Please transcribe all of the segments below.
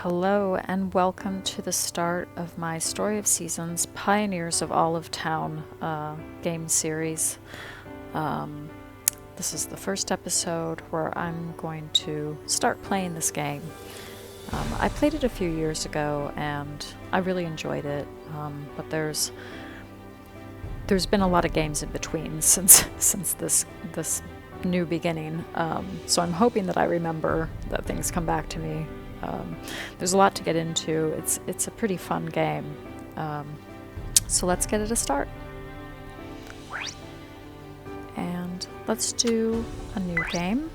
Hello and welcome to the start of my Story of Seasons Pioneers of Olive Town game series. This is the first episode where I'm going to start playing this game. I played it a few years ago and I really enjoyed it, but there's been a lot of games in between since this new beginning, so I'm hoping that I remember that things come back to me. There's a lot to get into. It's a pretty fun game. So let's get it a start. And let's do a new game.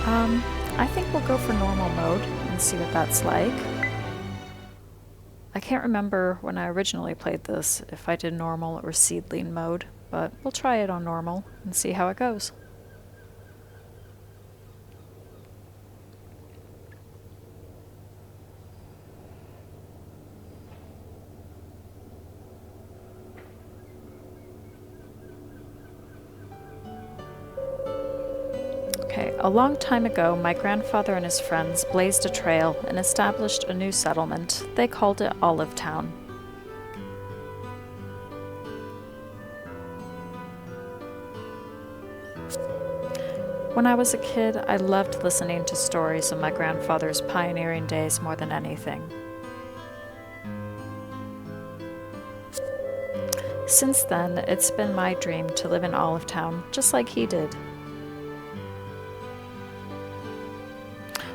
I think we'll go for normal mode and see what that's like. I can't remember when I originally played this if I did normal or seedling mode, but we'll try it on normal and see how it goes. Okay, a long time ago, my grandfather and his friends blazed a trail and established a new settlement. They called it Olive Town. When I was a kid, I loved listening to stories of my grandfather's pioneering days more than anything. Since then, it's been my dream to live in Olive Town, just like he did.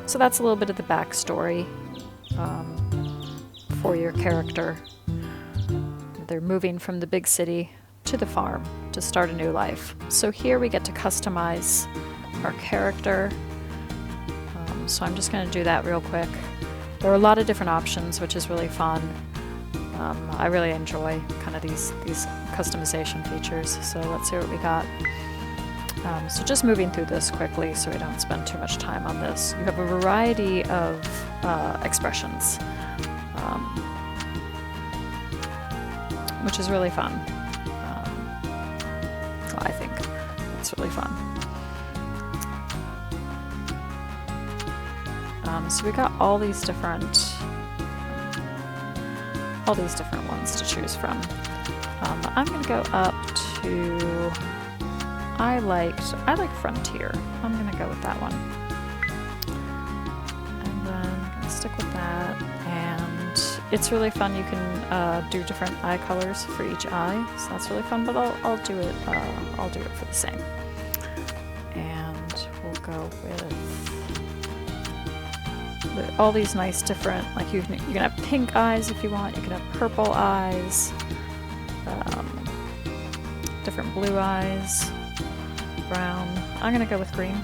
So that's a little bit of the backstory for your character. They're moving from the big city to the farm to start a new life. So here we get to customize our character. So I'm just going to do that real quick. There are a lot of different options, which is really fun. I really enjoy kind of these customization features. So let's see what we got. So just moving through this quickly so we don't spend too much time on this. You have a variety of expressions, which is really fun. I think it's really fun. So we got all these different ones to choose from. I'm going to go up to. I like Frontier. I'm going to go with that one. And then I'm going to stick with that. And it's really fun. You can do different eye colors for each eye, so that's really fun. But I'll do it. I'll do it for the same. And we'll go with all these nice different. Like you can have pink eyes if you want. You can have purple eyes. Different blue eyes. Brown. I'm going to go with green.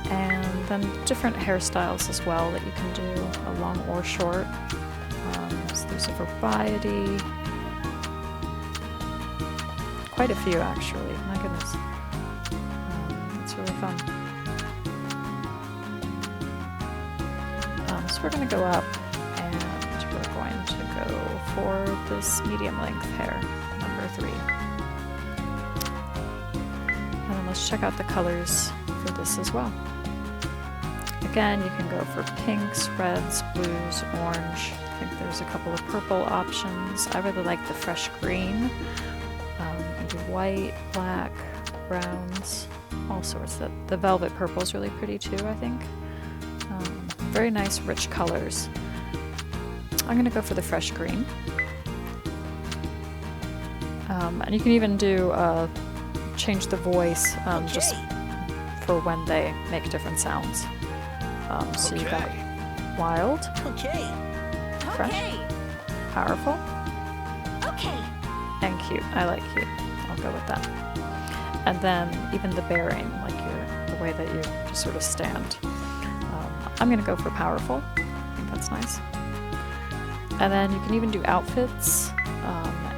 And then different hairstyles as well that you can do, long or short. So there's a variety. Quite a few, actually. My goodness. It's really fun. So we're going to go up, and we're going to go for this medium length hair. 3. And then let's check out the colors for this as well. Again, you can go for pinks, reds, blues, orange. I think there's a couple of purple options. I really like the fresh green. You can do white, black, browns, all sorts. The velvet purple is really pretty too, I think. Very nice, rich colors. I'm going to go for the fresh green. And you can even do change the voice just for when they make different sounds. So you got wild, fresh, powerful, and cute. I like cute. I'll go with that. And then even the bearing, like the way that you just sort of stand. I'm going to go for powerful. I think that's nice. And then you can even do outfits.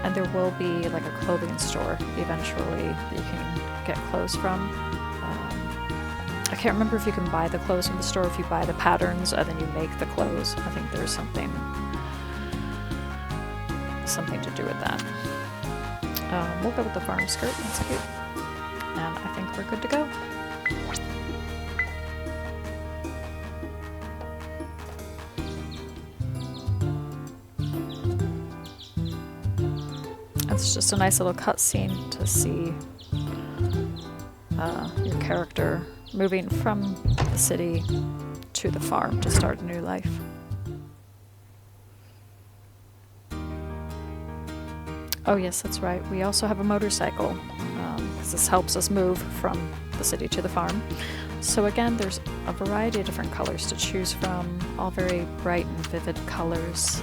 And there will be like a clothing store eventually that you can get clothes from. I can't remember if you can buy the clothes from the store, if you buy the patterns and then you make the clothes. I think there's something to do with that. We'll go with the farm skirt. That's cute. And I think we're good to go. It's just a nice little cutscene to see your character moving from the city to the farm to start a new life. Oh yes, that's right. We also have a motorcycle, because this helps us move from the city to the farm. So again, there's a variety of different colors to choose from, all very bright and vivid colors.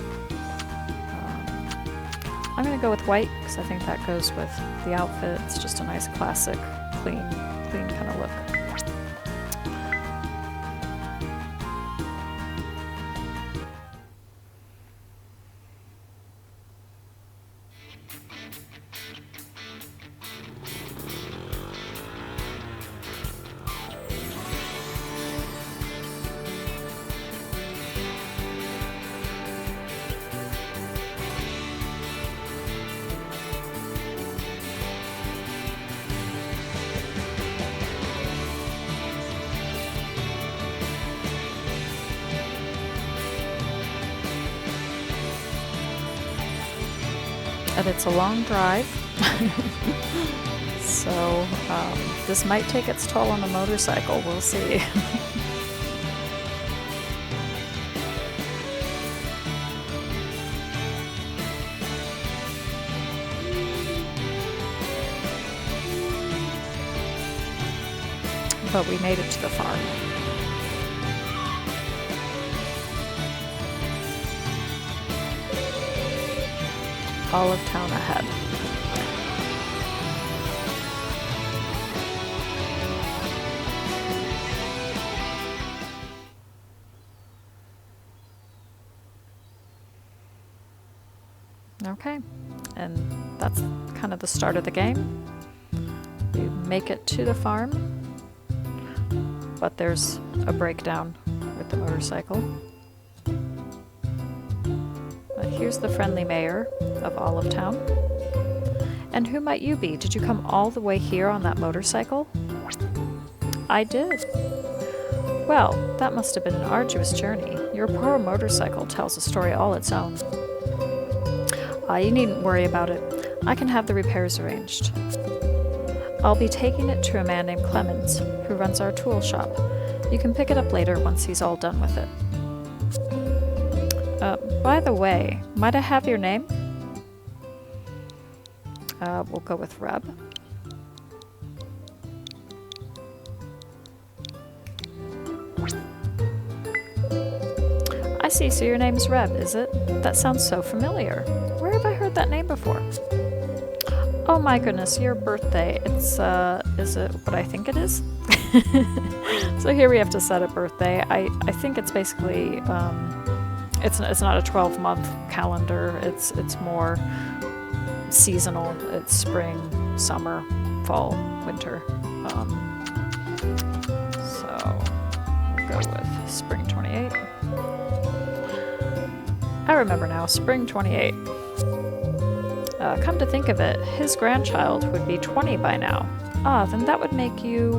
I'm going to go with white because I think that goes with the outfit. It's just a nice classic, clean kind of look. And it's a long drive, so this might take its toll on the motorcycle. We'll see. But we made it to the farm. Olive Town ahead. Okay, and that's kind of the start of the game. We make it to the farm, but there's a breakdown with the motorcycle. Here's the friendly mayor of Olive Town. And who might you be? Did you come all the way here on that motorcycle? I did. Well, that must have been an arduous journey. Your poor motorcycle tells a story all its own. You needn't worry about it. I can have the repairs arranged. I'll be taking it to a man named Clemens, who runs our tool shop. You can pick it up later once he's all done with it. By the way, might I have your name? We'll go with Reb. I see, so your name's Reb, is it? That sounds so familiar. Where have I heard that name before? Oh my goodness, your birthday. It's, is it what I think it is? So here we have to set a birthday. I think it's basically, it's not a 12-month calendar. It's more seasonal. It's spring, summer, fall, winter. So we'll go with spring 28. I remember now, spring 28. Come to think of it, his grandchild would be 20 by now. Ah, then that would make you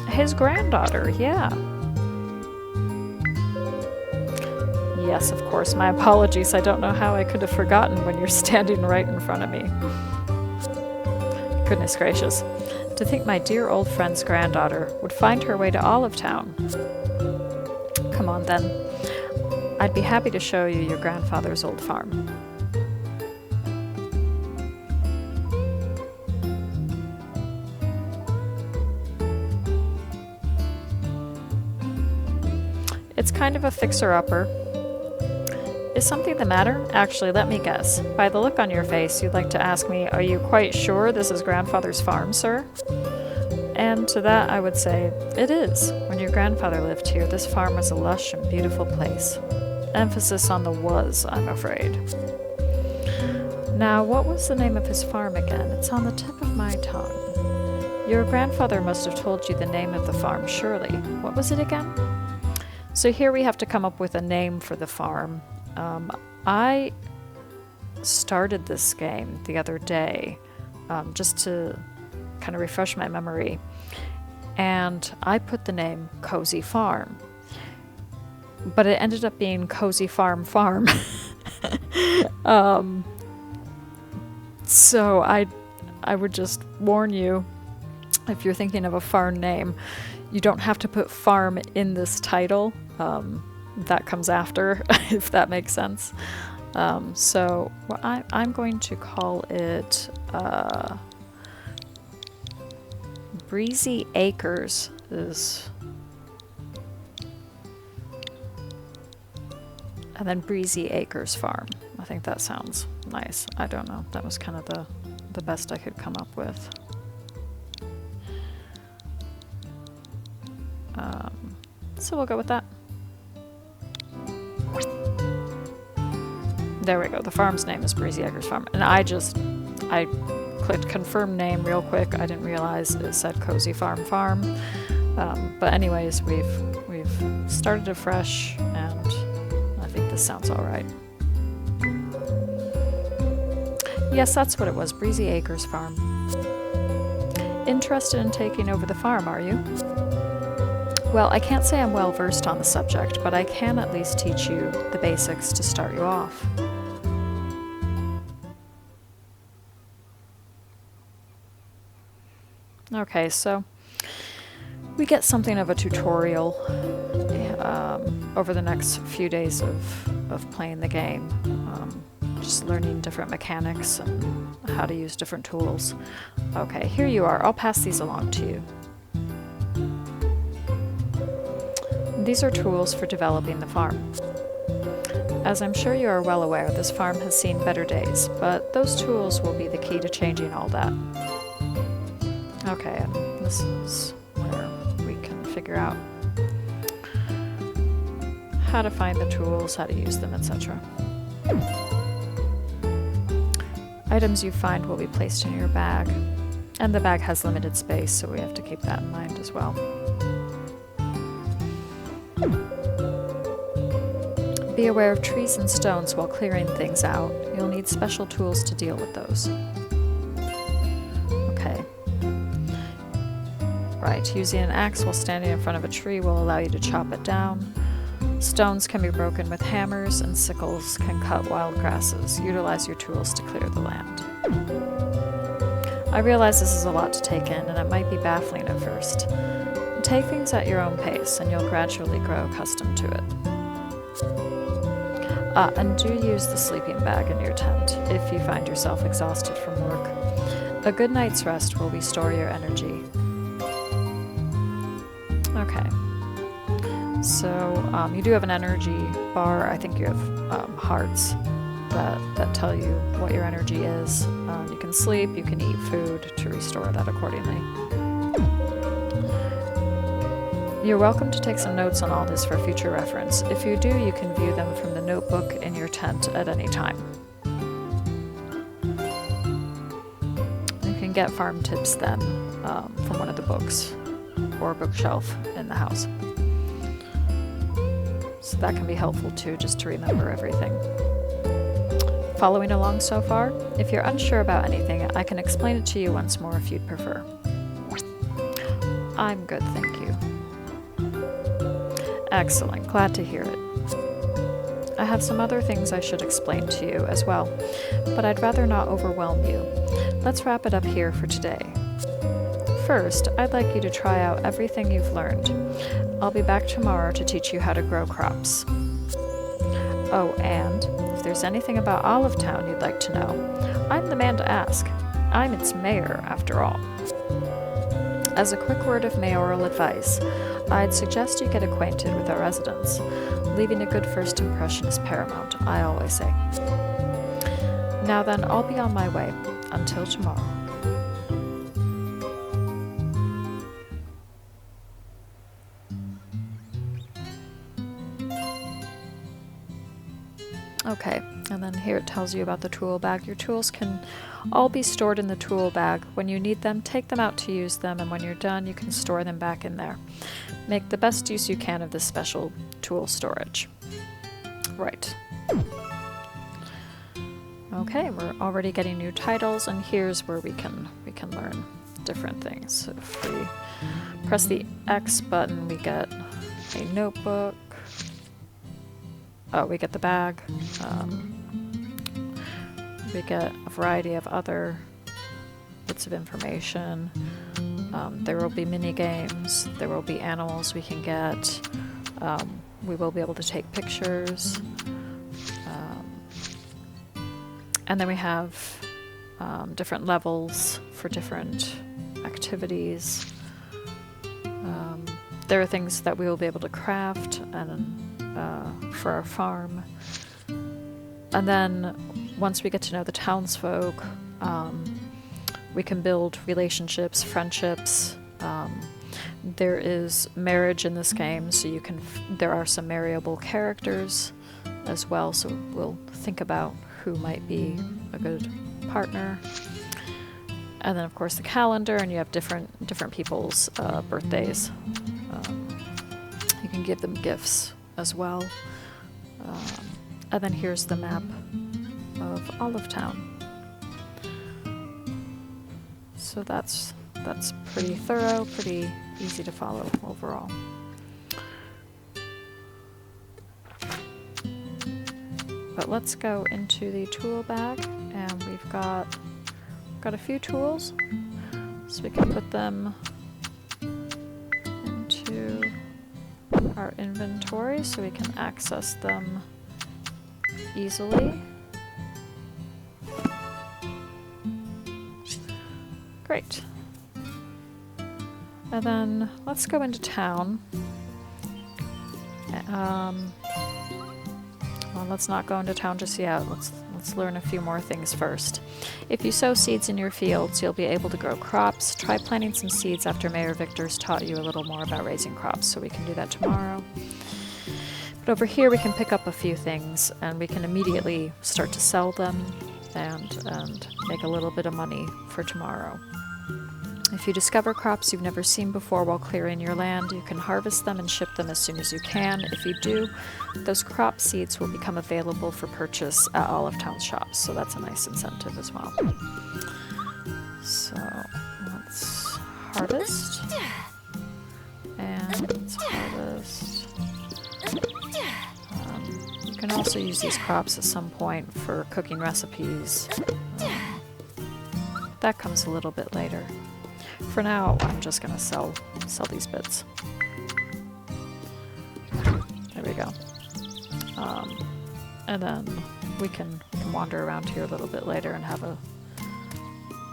his granddaughter, yeah. Yes, of course, my apologies. I don't know how I could have forgotten when you're standing right in front of me. Goodness gracious. To think my dear old friend's granddaughter would find her way to Olive Town. Come on then. I'd be happy to show you your grandfather's old farm. It's kind of a fixer-upper. Is something the matter? Actually, let me guess. By the look on your face, you'd like to ask me, are you quite sure this is grandfather's farm, sir? And to that I would say, it is. When your grandfather lived here, this farm was a lush and beautiful place. Emphasis on the was, I'm afraid. Now, what was the name of his farm again? It's on the tip of my tongue. Your grandfather must have told you the name of the farm, surely. What was it again? So here we have to come up with a name for the farm. I started this game the other day just to kind of refresh my memory. And I put the name Cozy Farm, but it ended up being Cozy Farm Farm. So I would just warn you, if you're thinking of a farm name, you don't have to put farm in this title. That comes after, if that makes sense. So I'm going to call it Breezy Acres and then Breezy Acres Farm. I think that sounds nice. I don't know. That was kind of the best I could come up with. So we'll go with that. There we go. The farm's name is Breezy Acres Farm. And I clicked confirm name real quick. I didn't realize it said Cozy Farm Farm. But anyways, we've started afresh, and I think this sounds all right. Yes, that's what it was, Breezy Acres Farm. Interested in taking over the farm, are you? Well, I can't say I'm well versed on the subject, but I can at least teach you the basics to start you off. Okay, so we get something of a tutorial over the next few days of playing the game. Just learning different mechanics and how to use different tools. Okay, here you are. I'll pass these along to you. These are tools for developing the farm. As I'm sure you are well aware, this farm has seen better days, but those tools will be the key to changing all that. Okay, and this is where we can figure out how to find the tools, how to use them, etc. Items you find will be placed in your bag, and the bag has limited space, so we have to keep that in mind as well. Be aware of trees and stones while clearing things out. You'll need special tools to deal with those. Okay. Right, using an axe while standing in front of a tree will allow you to chop it down. Stones can be broken with hammers, and sickles can cut wild grasses. Utilize your tools to clear the land. I realize this is a lot to take in, and it might be baffling at first. Take things at your own pace, and you'll gradually grow accustomed to it. And do use the sleeping bag in your tent if you find yourself exhausted from work. A good night's rest will restore your energy. Okay. So you do have an energy bar. I think you have hearts that tell you what your energy is. You can sleep, you can eat food to restore that accordingly. You're welcome to take some notes on all this for future reference. If you do, you can view them from the notebook in your tent at any time. You can get farm tips then from one of the books or bookshelf in the house. So that can be helpful too, just to remember everything. Following along so far? If you're unsure about anything, I can explain it to you once more if you'd prefer. I'm good, thank you. Excellent, glad to hear it. I have some other things I should explain to you as well, but I'd rather not overwhelm you. Let's wrap it up here for today. First, I'd like you to try out everything you've learned. I'll be back tomorrow to teach you how to grow crops. Oh, and if there's anything about Olive Town you'd like to know, I'm the man to ask. I'm its mayor, after all. As a quick word of mayoral advice, I'd suggest you get acquainted with our residents. Leaving a good first impression is paramount, I always say. Now then, I'll be on my way. Until tomorrow. Okay, and then here it tells you about the tool bag. Your tools can all be stored in the tool bag. When you need them, take them out to use them, and when you're done, you can store them back in there. Make the best use you can of this special tool storage. Right. Okay, we're already getting new titles, and here's where we can learn different things. So if we press the X button, we get a notebook. Oh, we get the bag. We get a variety of other bits of information. There will be mini games. There will be animals we can get. We will be able to take pictures. And then we have different levels for different activities. There are things that we will be able to craft and for our farm. And then once we get to know the townsfolk, we can build relationships, friendships. There is marriage in this game, so you can. There are some marryable characters as well, so we'll think about who might be a good partner. And then, of course, the calendar, and you have different people's birthdays. You can give them gifts as well. And then here's the map of Olive Town. So that's pretty thorough, pretty easy to follow overall. But let's go into the tool bag, and we've got a few tools, so we can put them into our inventory so we can access them easily. Great. And then let's go into town. Well, let's not go into town just yet. Let's learn a few more things first. If you sow seeds in your fields, you'll be able to grow crops. Try planting some seeds after Mayor Victor's taught you a little more about raising crops, so we can do that tomorrow. But over here we can pick up a few things, and we can immediately start to sell them and make a little bit of money for tomorrow. If you discover crops you've never seen before while clearing your land, you can harvest them and ship them as soon as you can. If you do, those crop seeds will become available for purchase at Olive Town shops, so that's a nice incentive as well. So let's harvest. And let's harvest. You can also use these crops at some point for cooking recipes. That comes a little bit later. For now, I'm just going to sell these bits. There we go. And then we can wander around here a little bit later and have a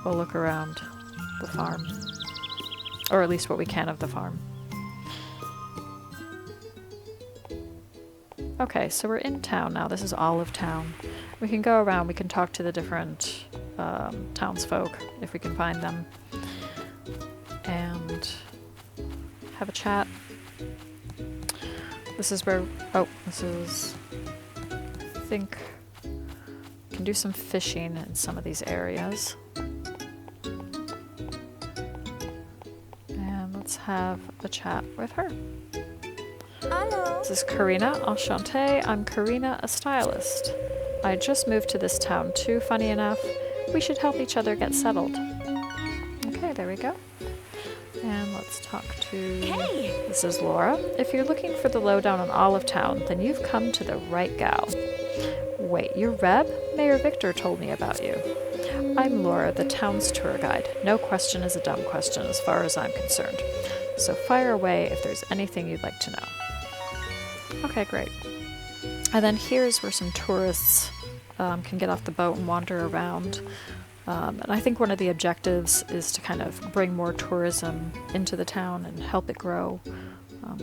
look around the farm. Or at least what we can of the farm. Okay, so we're in town now. This is Olive Town. We can go around, we can talk to the different townsfolk if we can find them. And have a chat. This is where, I think, we can do some fishing in some of these areas. And let's have a chat with her. Hello. This is Karina. Enchantée. I'm Karina, a stylist. I just moved to this town too, funny enough. We should help each other get settled. Okay, there we go. And let's talk to... Hey! This is Laura. If you're looking for the lowdown on Olive Town, then you've come to the right gal. Wait, you're Reb? Mayor Victor told me about you. I'm Laura, the town's tour guide. No question is a dumb question as far as I'm concerned. So fire away if there's anything you'd like to know. Okay, great. And then here's where some tourists can get off the boat and wander around. And I think one of the objectives is to kind of bring more tourism into the town and help it grow.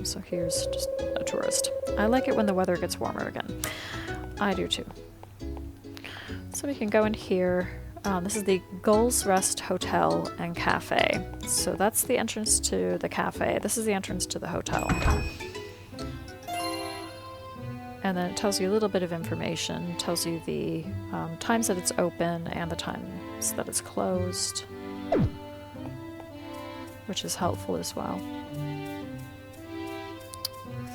So here's just a tourist. I like it when the weather gets warmer again. I do too. So we can go in here. This is the Gull's Rest Hotel and Cafe. So that's the entrance to the cafe. This is the entrance to the hotel. And then it tells you a little bit of information. It tells you the times that it's open and the times that it's closed, which is helpful as well.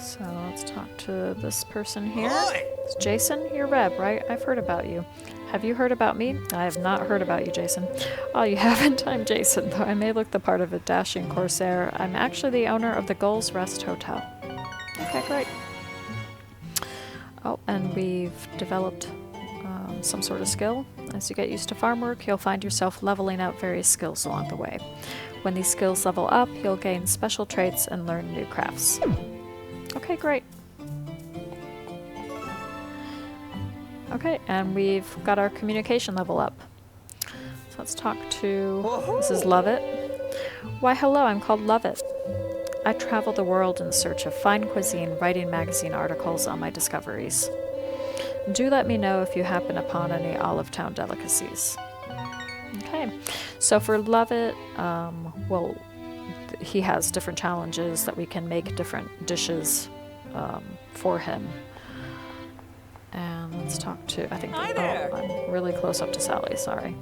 So let's talk to this person here. It's Jason, you're Reb, right? I've heard about you. Have you heard about me? I have not heard about you, Jason. Oh, you haven't? I'm Jason, though I may look the part of a dashing corsair. I'm actually the owner of the Gull's Rest Hotel. Okay, great. Oh, and we've developed some sort of skill. As you get used to farm work, you'll find yourself leveling out various skills along the way. When these skills level up, you'll gain special traits and learn new crafts. Okay, great. Okay, and we've got our communication level up. So let's talk to... This is Lovett. Why, hello, I'm called Lovett. I travel the world in search of fine cuisine, writing magazine articles on my discoveries. Do let me know if you happen upon any Olive Town delicacies. Okay, so for Lovett, well, he has different challenges that we can make different dishes for him. And let's talk to, I think, I'm really close up to Sally, sorry.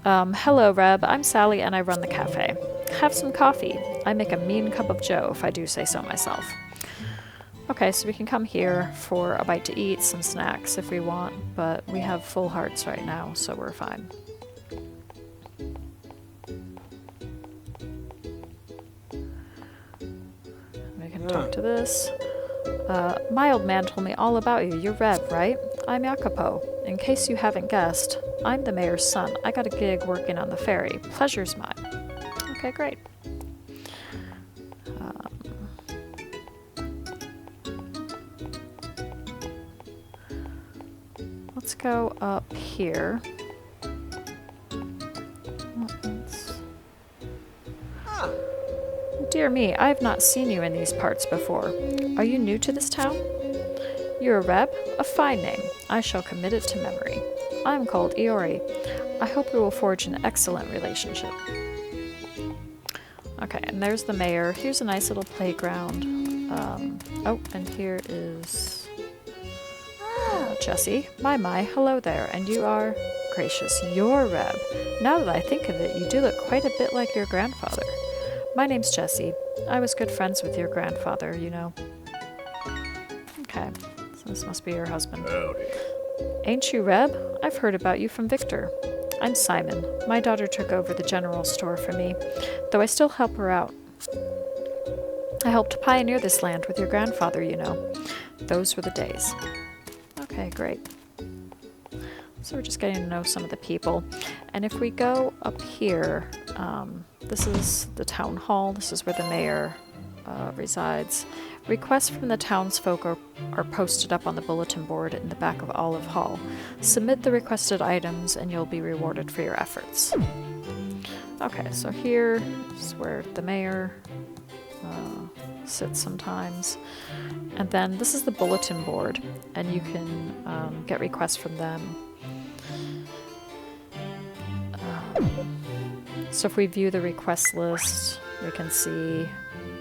Hello, Reb. I'm Sally and I run the cafe. Have some coffee. I make a mean cup of joe, if I do say so myself. Okay, so we can come here for a bite to eat, some snacks if we want, but we have full hearts right now, so we're fine. We can talk to this. My old man told me all about you. You're Reb, right? I'm Jacopo. In case you haven't guessed, I'm the mayor's son. I got a gig working on the ferry. Pleasure's mine. Okay, great. Let's go up here. Dear me, I have not seen you in these parts before. Are you new to this town? You're a Reb? A fine name. I shall commit it to memory. I am called Iori. I hope we will forge an excellent relationship. Okay, and there's the mayor. Here's a nice little playground. Oh, and here is Jessie. My, hello there. And you are? Gracious, you're Reb. Now that I think of it, you do look quite a bit like your grandfather. My name's Jessie. I was good friends with your grandfather, you know. Okay, so this must be your husband. Howdy. Ain't you Reb? I've heard about you from Victor. I'm Simon. My daughter took over the general store for me, though I still help her out. I helped pioneer this land with your grandfather, you know. Those were the days. Okay, great. So we're just getting to know some of the people. And if we go up here, this is the town hall. This is where the mayor resides. Requests from the townsfolk are posted up on the bulletin board in the back of Olive Hall. Submit the requested items and you'll be rewarded for your efforts. Okay, so here is where the mayor sits sometimes. And then this is the bulletin board, and you can get requests from them. So if we view the request list, we can see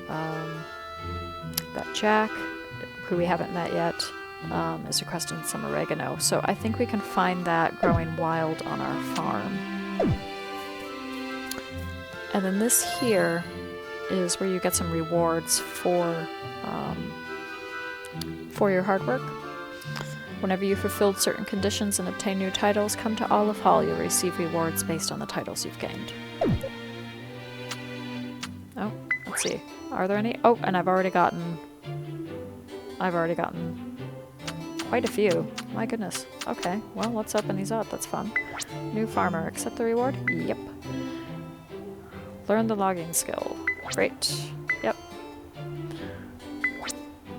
that Jack, who we haven't met yet, is requesting some oregano. So I think we can find that growing wild on our farm. And then this here is where you get some rewards for your hard work. Whenever you fulfilled certain conditions and obtain new titles, come to Olive Hall. You'll receive rewards based on the titles you've gained. Oh, let's see. Are there any? Oh, and I've already gotten quite a few. My goodness. Okay, well, let's open these up. That's fun. New farmer. Accept the reward? Yep. Learn the logging skill. Great. Yep.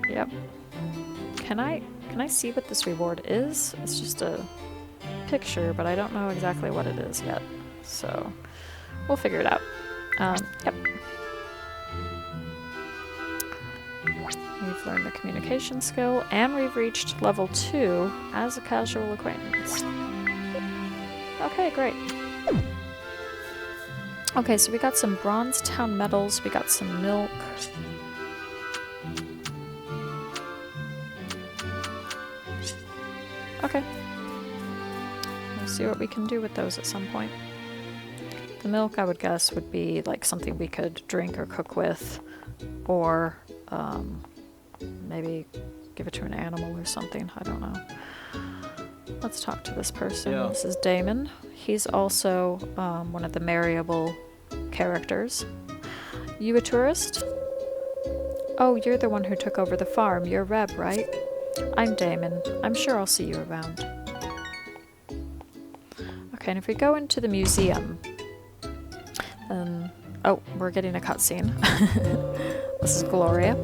Yep. Can I see what this reward is? It's just a picture, but I don't know exactly what it is yet. So we'll figure it out. Yep. We've learned the communication skill, and we've reached level 2 as a casual acquaintance. Okay, great. Okay, so we got some Bronze Town medals, we got some milk. Okay. We'll see what we can do with those at some point. The milk, I would guess, would be like something we could drink or cook with, or maybe give it to an animal or something. I don't know. Let's talk to this person. Yeah. This is Damon. He's also one of the marryable characters. You a tourist? Oh, you're the one who took over the farm. You're Reb, right? I'm Damon. I'm sure I'll see you around. Okay, and if we go into the museum, then... Oh, we're getting a cutscene. This is Gloria.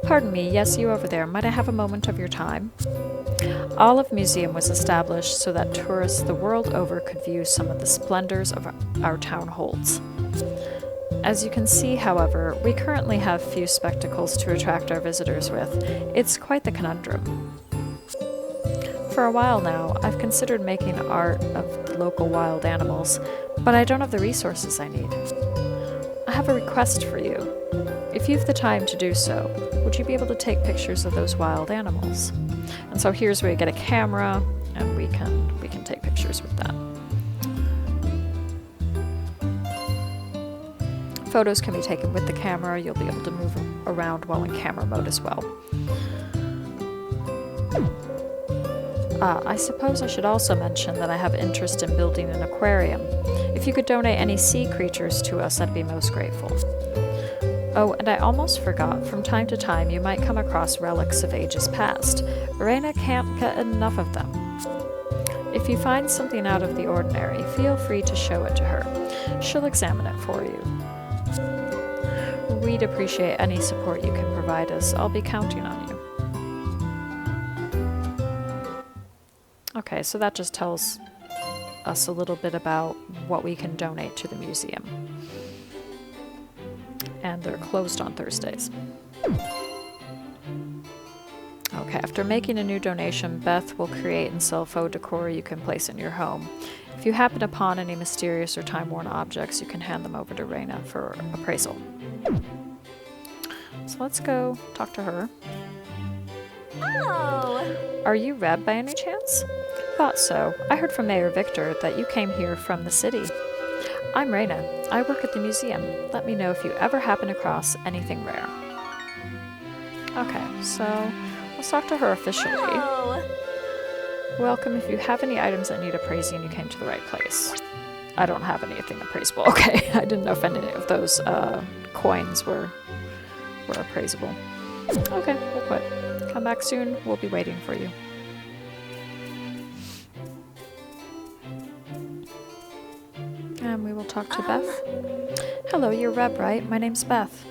Pardon me, yes, you over there. Might I have a moment of your time? Olive Museum was established so that tourists the world over could view some of the splendors of our town holds. As you can see, however, we currently have few spectacles to attract our visitors with. It's quite the conundrum. For a while now, I've considered making art of the local wild animals, but I don't have the resources I need. I have a request for you. If you've the time to do so, would you be able to take pictures of those wild animals? And so here's where you get a camera, and we can take pictures with that. Photos can be taken with the camera. You'll be able to move around while in camera mode as well. I suppose I should also mention that I have interest in building an aquarium. If you could donate any sea creatures to us, I'd be most grateful. Oh, and I almost forgot, from time to time you might come across relics of ages past. Reina can't get enough of them. If you find something out of the ordinary, feel free to show it to her. She'll examine it for you. We'd appreciate any support you can provide us. I'll be counting on you. Okay, so that just tells us a little bit about what we can donate to the museum. And they're closed on Thursdays. Okay, after making a new donation, Beth will create and sell faux decor you can place in your home. If you happen upon any mysterious or time-worn objects, you can hand them over to Reina for appraisal. So let's go talk to her. Oh! Are you Reb by any chance? Thought so. I heard from Mayor Victor that you came here from the city. I'm Reina. I work at the museum. Let me know if you ever happen across anything rare. Okay, so let's talk to her officially. Oh! Welcome. If you have any items that need appraising, you came to the right place. I don't have anything appraisable. Okay, I didn't know if any of those coins were appraisable. Okay, we'll quit. Come back soon. We'll be waiting for you. And we will talk to Beth. Hello, you're Reb, right? My name's Beth.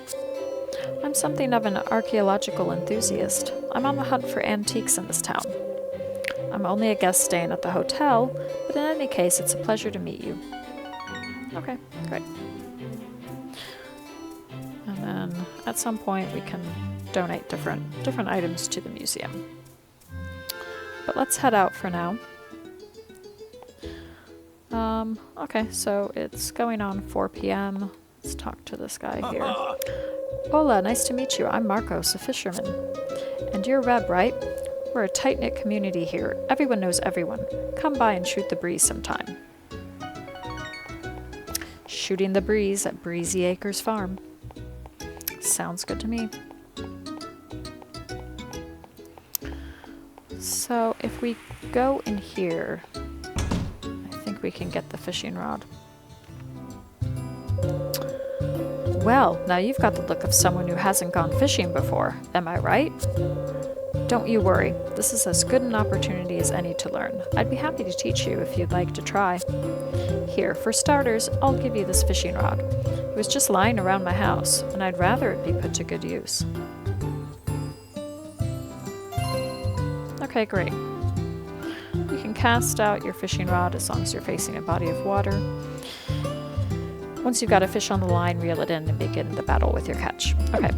I'm something of an archaeological enthusiast. I'm on the hunt for antiques in this town. I'm only a guest staying at the hotel, but in any case, it's a pleasure to meet you. Okay, great. And then at some point we can donate different items to the museum. But let's head out for now. Okay, so it's going on 4 p.m. Let's talk to this guy here. Hola, nice to meet you. I'm Marcos, a fisherman. And you're Reb, right? We're a tight-knit community here. Everyone knows everyone. Come by and shoot the breeze sometime. Shooting the breeze at Breezy Acres Farm. Sounds good to me. So if we go in here, I think we can get the fishing rod. Well, now you've got the look of someone who hasn't gone fishing before. Am I right? Don't you worry. This is as good an opportunity as any to learn. I'd be happy to teach you if you'd like to try. Here, for starters, I'll give you this fishing rod. It was just lying around my house, and I'd rather it be put to good use. Okay, great. You can cast out your fishing rod as long as you're facing a body of water. Once you've got a fish on the line, reel it in and begin the battle with your catch. Okay.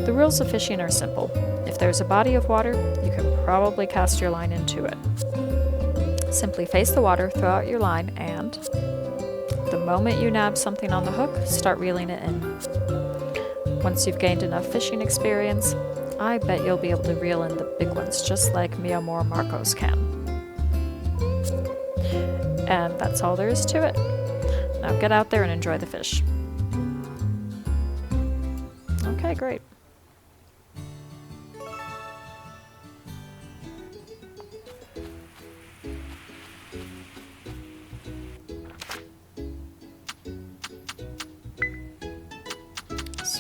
The rules of fishing are simple. If there's a body of water, you can probably cast your line into it. Simply face the water, throw out your line, and the moment you nab something on the hook, start reeling it in. Once you've gained enough fishing experience, I bet you'll be able to reel in the big ones just like Miamor Marcos can. And that's all there is to it. Now get out there and enjoy the fish. Okay, great.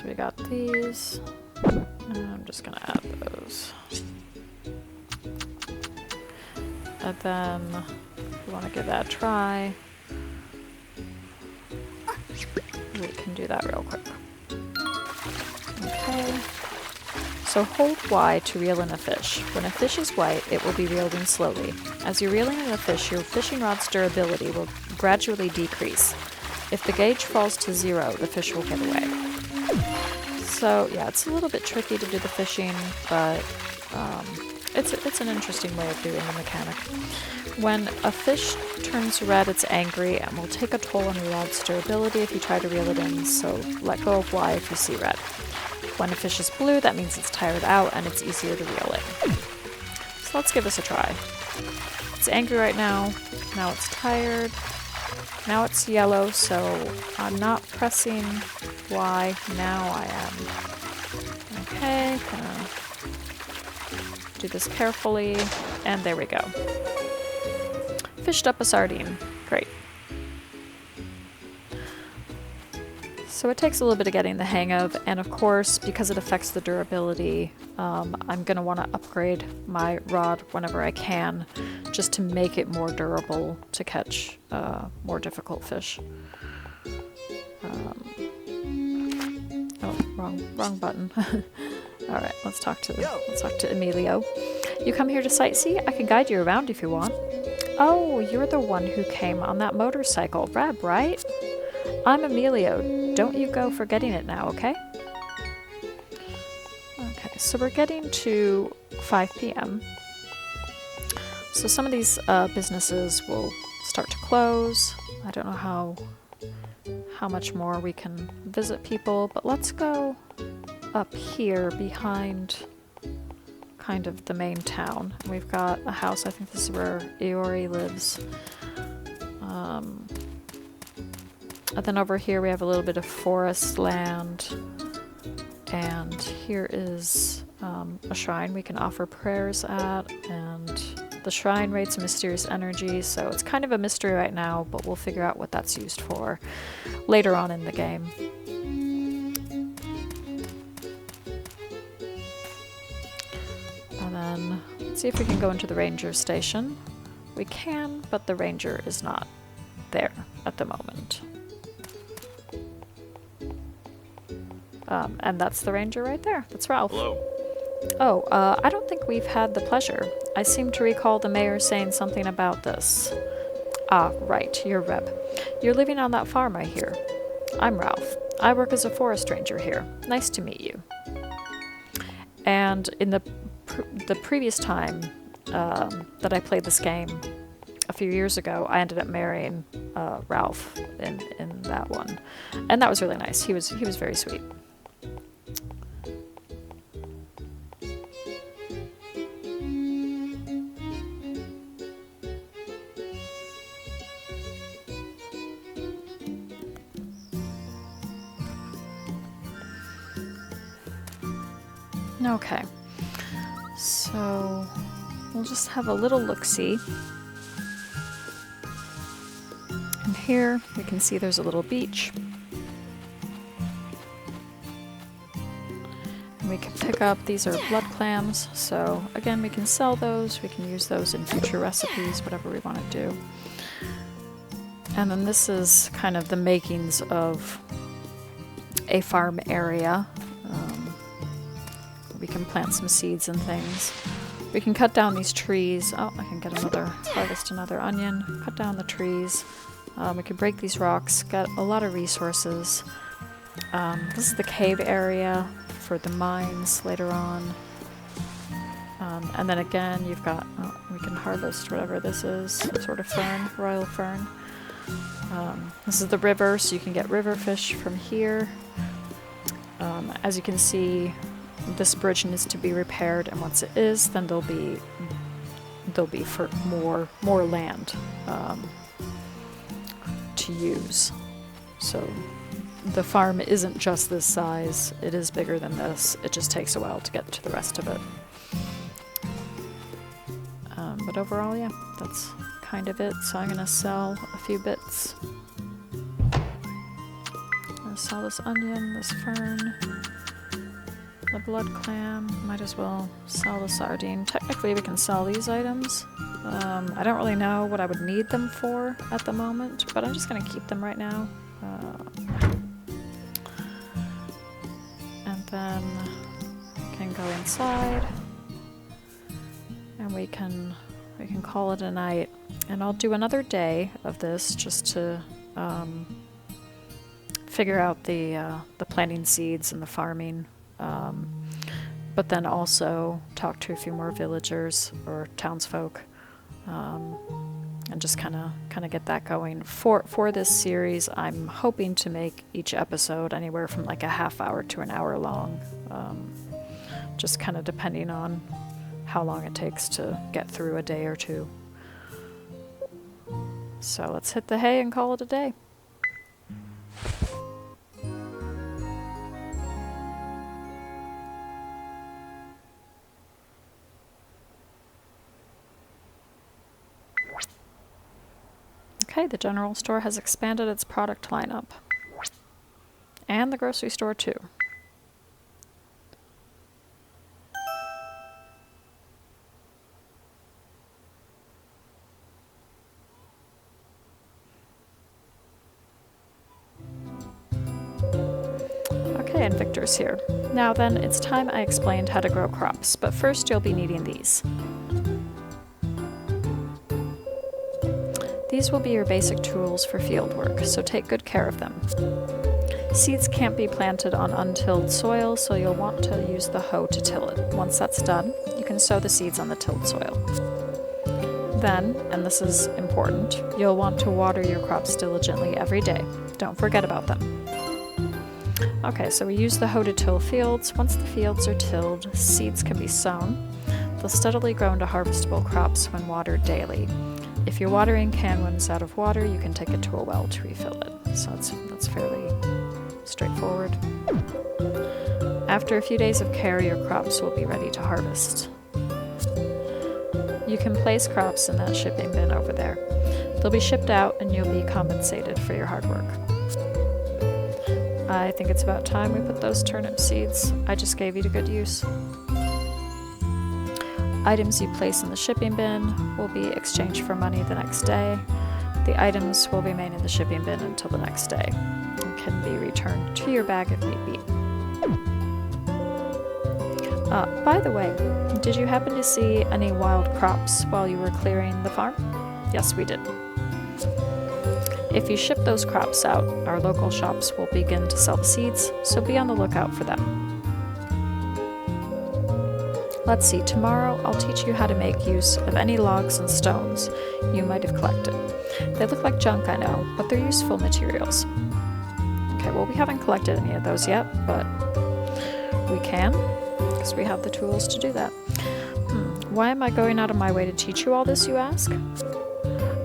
we got these. And I'm just gonna add those. And then we want to give that a try. We can do that real quick. Okay. So hold Y to reel in a fish. When a fish is white, it will be reeled in slowly. As you're reeling in a fish, your fishing rod's durability will gradually decrease. If the gauge falls to 0, the fish will get away. So yeah, it's a little bit tricky to do the fishing, but it's an interesting way of doing the mechanic. When a fish turns red, it's angry and will take a toll on your rod's durability if you try to reel it in, so let go of Y if you see red. When a fish is blue, that means it's tired out and it's easier to reel in. So let's give this a try. It's angry right now. Now it's tired. Now it's yellow, so I'm not pressing Y. Now I am. Okay, gonna do this carefully, and there we go. Fished up a sardine. Great. So it takes a little bit of getting the hang of, and of course, because it affects the durability, I'm going to want to upgrade my rod whenever I can, just to make it more durable to catch more difficult fish. Oh, wrong button. All right, let's talk to Emilio. You come here to sightsee? I can guide you around if you want. Oh, you're the one who came on that motorcycle, Reb, right? I'm Emilio. Don't you go forgetting it now, okay? Okay, so we're getting to 5 p.m. So some of these businesses will start to close. I don't know how much more we can visit people, but let's go up here behind kind of the main town. We've got a house. I think this is where Iori lives. And then over here we have a little bit of forest land, and here is a shrine we can offer prayers at, and the shrine rates mysterious energy, so it's kind of a mystery right now, but we'll figure out what that's used for later on in the game. And then let's see if we can go into the ranger station. We can, but the ranger is not there at the moment. And that's the ranger right there. That's Ralph. Hello. Oh, I don't think we've had the pleasure. I seem to recall the mayor saying something about this. Ah, right, you're Reb. You're living on that farm, I hear. I'm Ralph. I work as a forest ranger here. Nice to meet you. And in the previous time that I played this game, a few years ago, I ended up marrying Ralph in that one. And that was really nice. He was very sweet. Okay, so we'll just have a little look-see. And here we can see there's a little beach. And we can pick up, these are blood clams, so again we can sell those, we can use those in future recipes, whatever we want to do. And then this is kind of the makings of a farm area. We can plant some seeds and things. We can cut down these trees. Oh, I can harvest another onion. Cut down the trees. We can break these rocks. Got a lot of resources. This is the cave area for the mines later on. And then again, you've got, we can harvest whatever this is, some sort of fern, royal fern. This is the river, so you can get river fish from here. As you can see, this bridge needs to be repaired, and once it is, then there'll be for more land to use. So the farm isn't just this size, it is bigger than this. It just takes a while to get to the rest of it. But overall, yeah, that's kind of it. So I'm gonna sell a few bits. sell this onion, this fern, the blood clam. Might as well sell the sardine. Technically, we can sell these items. I don't really know what I would need them for at the moment, but I'm just going to keep them right now. And then we can go inside, and we can call it a night. And I'll do another day of this just to figure out the planting seeds and the farming. But then also talk to a few more villagers or townsfolk, and just kind of get that going. For this series, I'm hoping to make each episode anywhere from like a half hour to an hour long, just kind of depending on how long it takes to get through a day or two. So let's hit the hay and call it a day. Okay, the general store has expanded its product lineup. And the grocery store too. Okay, and Victor's here. Now then, it's time I explained how to grow crops, but first you'll be needing these. These will be your basic tools for field work, so take good care of them. Seeds can't be planted on untilled soil, so you'll want to use the hoe to till it. Once that's done, you can sow the seeds on the tilled soil. Then, and this is important, you'll want to water your crops diligently every day. Don't forget about them. Okay, so we use the hoe to till fields. Once the fields are tilled, seeds can be sown. They'll steadily grow into harvestable crops when watered daily. If your watering can runs out of water, you can take it to a well to refill it. So that's fairly straightforward. After a few days of care, your crops will be ready to harvest. You can place crops in that shipping bin over there. They'll be shipped out and you'll be compensated for your hard work. I think it's about time we put those turnip seeds I just gave you to good use. Items you place in the shipping bin will be exchanged for money the next day. The items will remain in the shipping bin until the next day and can be returned to your bag if need be. By the way, did you happen to see any wild crops while you were clearing the farm? Yes, we did. If you ship those crops out, our local shops will begin to sell the seeds, so be on the lookout for them. Let's see, tomorrow I'll teach you how to make use of any logs and stones you might have collected. They look like junk, I know, but they're useful materials. Okay, well, we haven't collected any of those yet, but we can, because we have the tools to do that. Why am I going out of my way to teach you all this, you ask?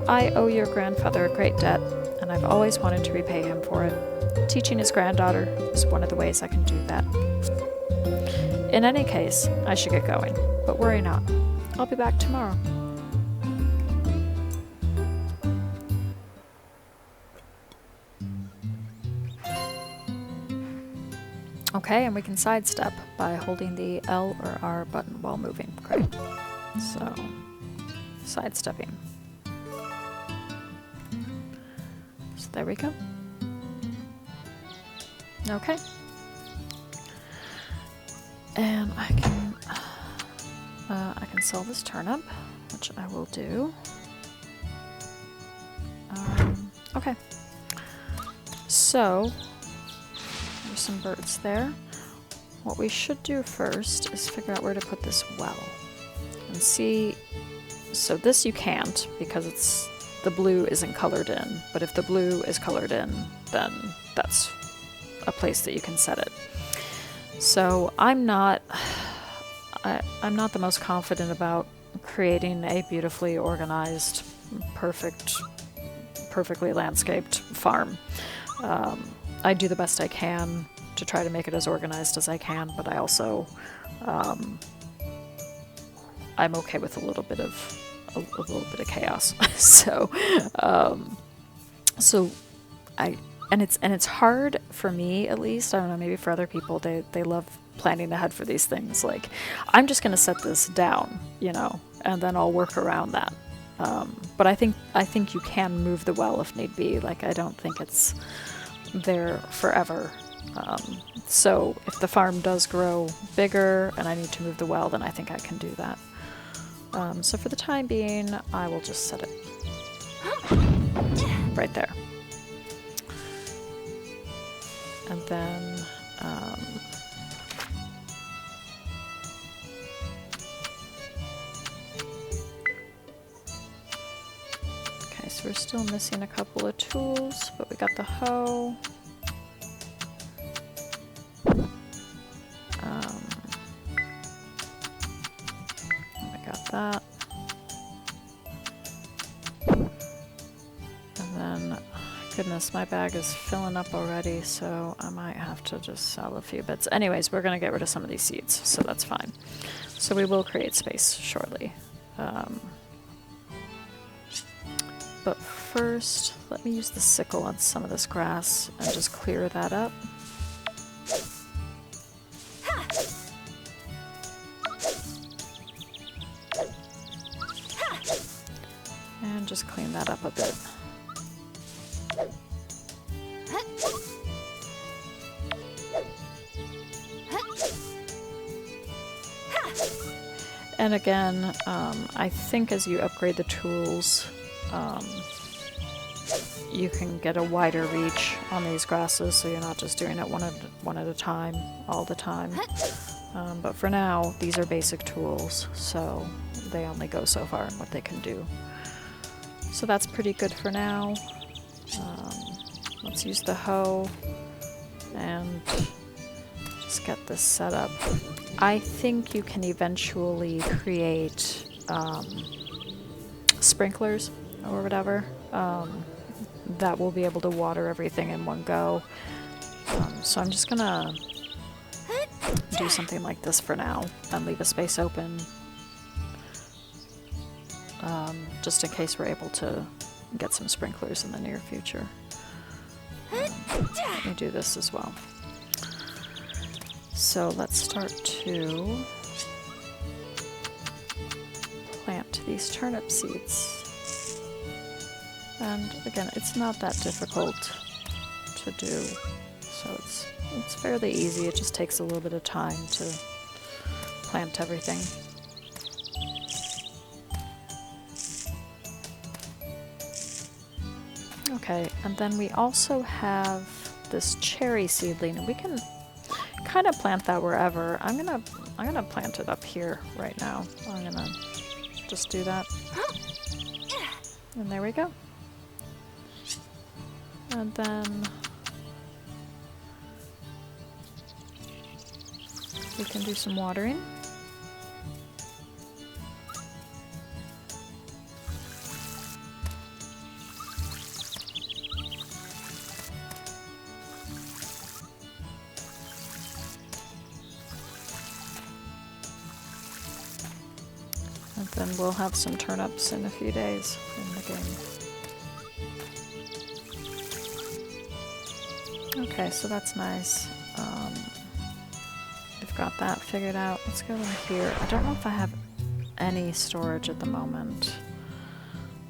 I owe your grandfather a great debt, and I've always wanted to repay him for it. Teaching his granddaughter is one of the ways I can do that. In any case, I should get going, but worry not. I'll be back tomorrow. Okay, and we can sidestep by holding the L or R button while moving. Great. So, sidestepping. So there we go. Okay. And I can sell this turnip, which I will do. Okay. So there's some birds there. What we should do first is figure out where to put this well. And see, so this you can't because the blue isn't colored in. But if the blue is colored in, then that's a place that you can set it. So I'm not the most confident about creating a beautifully organized, perfectly landscaped farm. I do the best I can to try to make it as organized as I can, but I also I'm okay with a little bit of chaos. So I and it's hard for me, at least. I don't know, maybe for other people, they love planning ahead for these things. Like, I'm just going to set this down, you know, and then I'll work around that. But I think you can move the well if need be. Like, I don't think it's there forever. So if the farm does grow bigger and I need to move the well, then I think I can do that. So for the time being, I will just set it right there. And then okay, so we're still missing a couple of tools, but we got the hoe. We got that. And then, goodness, my bag is filling up already, so I might have to just sell a few bits. Anyways, we're going to get rid of some of these seeds, so that's fine. So we will create space shortly. But first, let me use the sickle on some of this grass and just clear that up. And just clean that up a bit. And again, I think as you upgrade the tools, you can get a wider reach on these grasses, so you're not just doing it one at a time, all the time. But for now, these are basic tools, so they only go so far in what they can do. So that's pretty good for now. Let's use the hoe and just get this set up. I think you can eventually create sprinklers or whatever that will be able to water everything in one go. So I'm just gonna do something like this for now and leave a space open just in case we're able to get some sprinklers in the near future. Let me do this as well. So let's start to plant these turnip seeds. And again, it's not that difficult to do, so it's fairly easy. It just takes a little bit of time to plant everything. Okay, and then we also have this cherry seedling, and we can kind of plant that wherever. I'm gonna plant it up here right now. I'm gonna just do that. And there we go. And then we can do some watering. And then we'll have some turnips in a few days in the game. Okay, so that's nice. We've got that figured out. Let's go in here. I don't know if I have any storage at the moment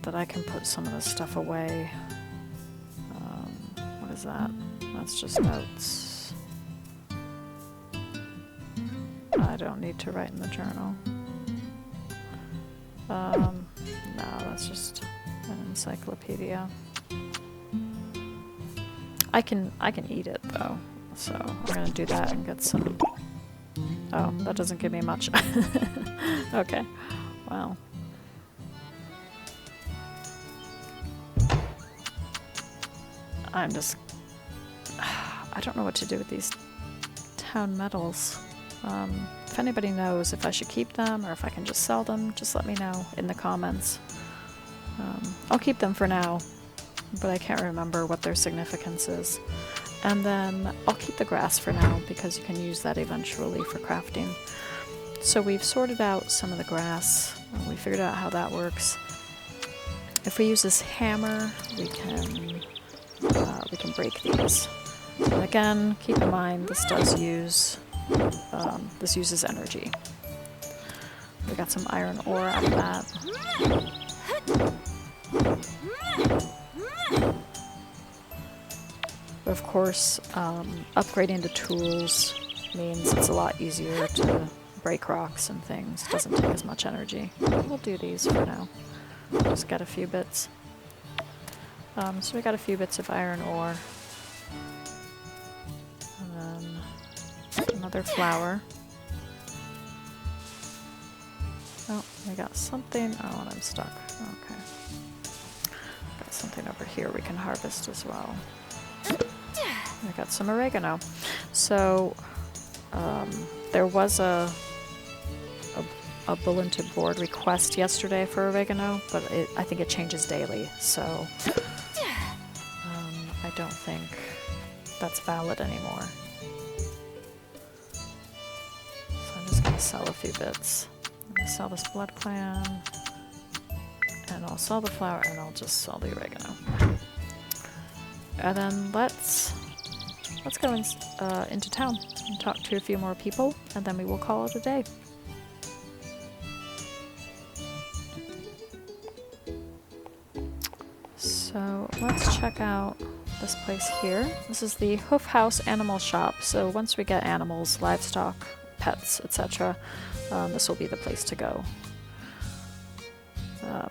that I can put some of this stuff away. What is that? That's just notes. I don't need to write in the journal. No, that's just an encyclopedia. I can eat it though, so I'm gonna do that and get some. Oh, that doesn't give me much. Okay, well. I don't know what to do with these town medals. If anybody knows if I should keep them or if I can just sell them, just let me know in the comments. I'll keep them for now, but I can't remember what their significance is. And then I'll keep the grass for now because you can use that eventually for crafting. So we've sorted out some of the grass. We figured out how that works. If we use this hammer, we can we can break these. And again, keep in mind this does use, this uses energy. We got some iron ore out of that. But of course, upgrading the tools means it's a lot easier to break rocks and things. It doesn't take as much energy. We'll do these for now. Just get a few bits. So we got a few bits of iron ore. And then another flower. Oh, we got something. Oh, and I'm stuck. Okay. Got something over here we can harvest as well. We got some oregano. So there was a bulletin board request yesterday for oregano, but I think it changes daily, so I don't think that's valid anymore. So I'm just going to sell a few bits. I'm going to sell this blood clan, and I'll sell the flour, and I'll just sell the oregano. And then let's go into town and talk to a few more people, and then we will call it a day. So let's check out this place here. This is the Hoof House Animal Shop. So once we get animals, livestock, pets, etc., this will be the place to go.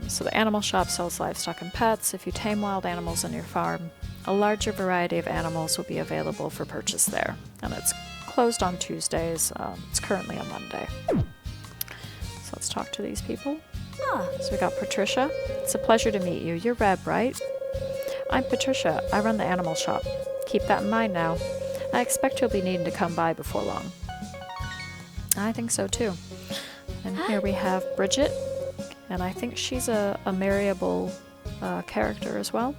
So the animal shop sells livestock and pets. If you tame wild animals on your farm, a larger variety of animals will be available for purchase there. And it's closed on Tuesdays. It's currently a Monday. So let's talk to these people. So we got Patricia. It's a pleasure to meet you. You're Reb, right? I'm Patricia. I run the animal shop. Keep that in mind now. I expect you'll be needing to come by before long. I think so too. And here we have Bridget. And I think she's a marryable character as well.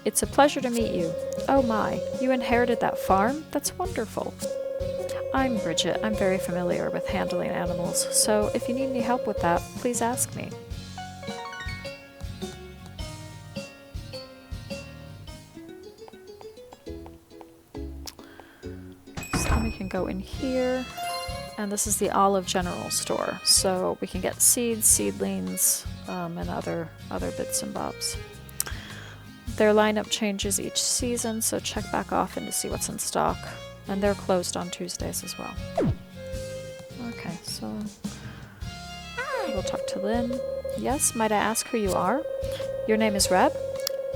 It's a pleasure to meet you. Oh my, you inherited that farm? That's wonderful. I'm Bridget. I'm very familiar with handling animals, so if you need any help with that, please ask me. So then we can go in here, and this is the Olive General Store, so we can get seeds, seedlings, and other bits and bobs. Their lineup changes each season, so check back often to see what's in stock. And they're closed on Tuesdays as well. Okay, so we'll talk to Lynn. Yes, might I ask who you are? Your name is Reb?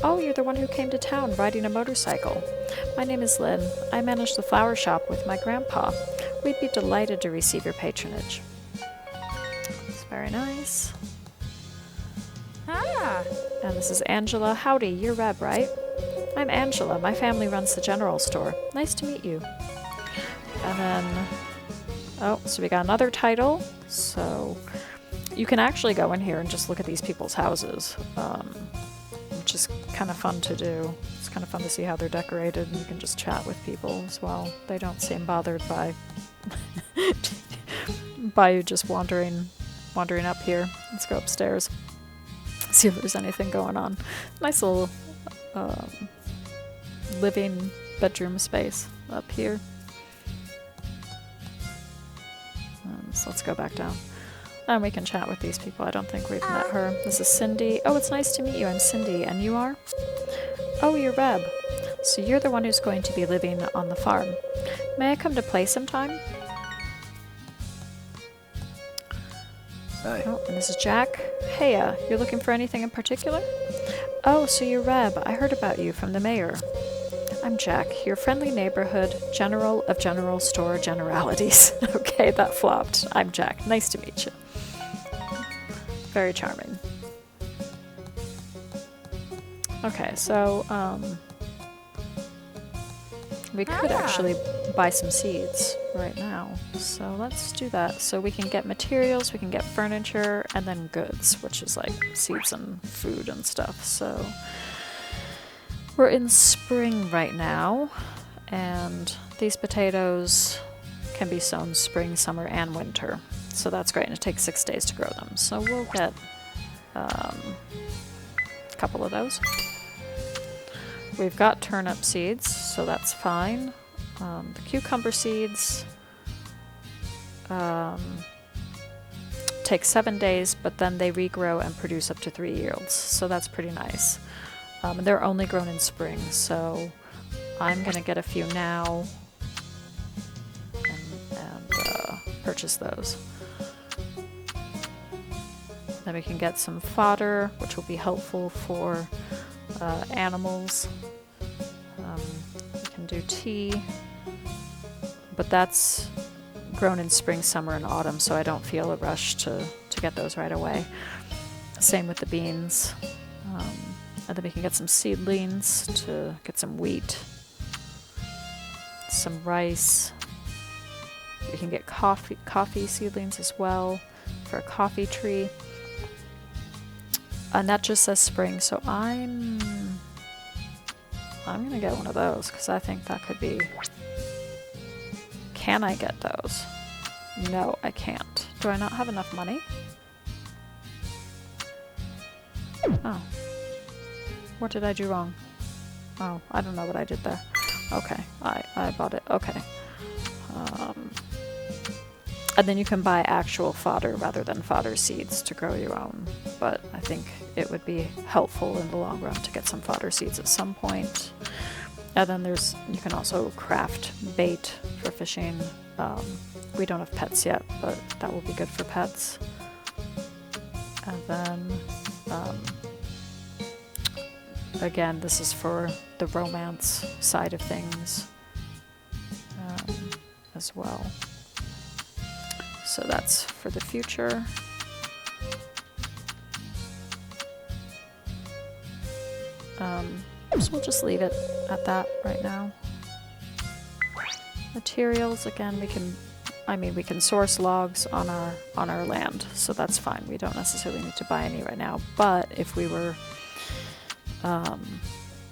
Oh, you're the one who came to town riding a motorcycle. My name is Lynn. I manage the flower shop with my grandpa. We'd be delighted to receive your patronage. It's very nice. Ah. And this is Angela. Howdy, you're Reb, right? I'm Angela. My family runs the general store. Nice to meet you. And then, oh, so we got another title. So you can actually go in here and just look at these people's houses, which is kind of fun to do. It's kind of fun to see how they're decorated, and you can just chat with people as well. They don't seem bothered by by you just wandering up here. Let's go upstairs. See if there's anything going on. Nice little living bedroom space up here. So let's go back down. And we can chat with these people. I don't think we've met her. This is Cindy. Oh, it's nice to meet you. I'm Cindy. And you are? Oh, you're Reb. So you're the one who's going to be living on the farm. May I come to play sometime? Hi. Oh, and this is Jack. Hey, you're looking for anything in particular? Oh, so you're Reb. I heard about you from the mayor. I'm Jack, your friendly neighborhood general of general store generalities. Okay, that flopped. I'm Jack. Nice to meet you. Very charming. Okay, so we could actually buy some seeds right now. So let's do that. So we can get materials, we can get furniture, and then goods, which is like seeds and food and stuff. So we're in spring right now, and these potatoes can be sown spring, summer, and winter. So that's great, and it takes 6 days to grow them. So we'll get a couple of those. we've got turnip seeds, so that's fine. The cucumber seeds take 7 days, but then they regrow and produce up to 3 yields, so that's pretty nice. And they're only grown in spring, so I'm gonna get a few now and purchase those. Then we can get some fodder, which will be helpful for animals. We can do tea, but that's grown in spring, summer, and autumn, so I don't feel a rush to get those right away. Same with the beans. And then we can get some seedlings to get some wheat, some rice. We can get coffee seedlings as well for a coffee tree. And that just says spring, so I'm gonna get one of those because I think that could be. Can I get those? No, I can't. Do I not have enough money? Oh. What did I do wrong? Oh, I don't know what I did there. Okay, I bought it. Okay. And then you can buy actual fodder rather than fodder seeds to grow your own. But I think it would be helpful in the long run to get some fodder seeds at some point. And then you can also craft bait for fishing. We don't have pets yet, but that will be good for pets. And then, again, this is for the romance side of things as well. So that's for the future. So we'll just leave it at that right now. Materials, again, we can source logs on our land, so that's fine. We don't necessarily need to buy any right now, but if we were